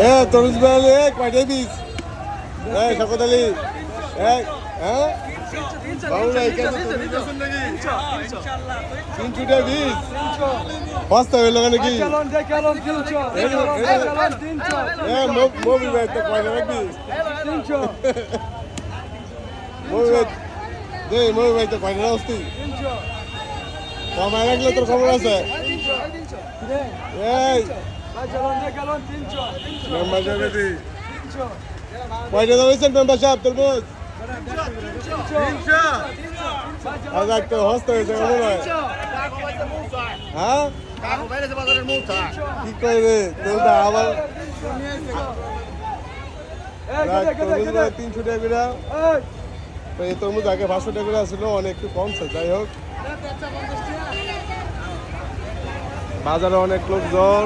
এ তরুজ ভাই কয়টাই বীজ এই শকত আলী হ্যাঁ বাবুরা এখানে তিনশোটা বীজ বস্তা হইল নাকি মবি ভাই তো কয়টা রাখবি মবি ভাই তো কয়টা রাখছি কমায় রাখলে তোর খবর আছে এই মেম্বার সাহেব কয়টা দামেছেন মেম্বার সাহেব তরমুজ আজ তো হস্ত হয়েছে কেমন হয় হ্যাঁ কি করবে তেলটা আবার 300 টাকা করে এই তরমুজ আগে 500 টাকা করে আসছিল অনেক একটু কমছে যাই হোক বাজারে অনেক লোকজন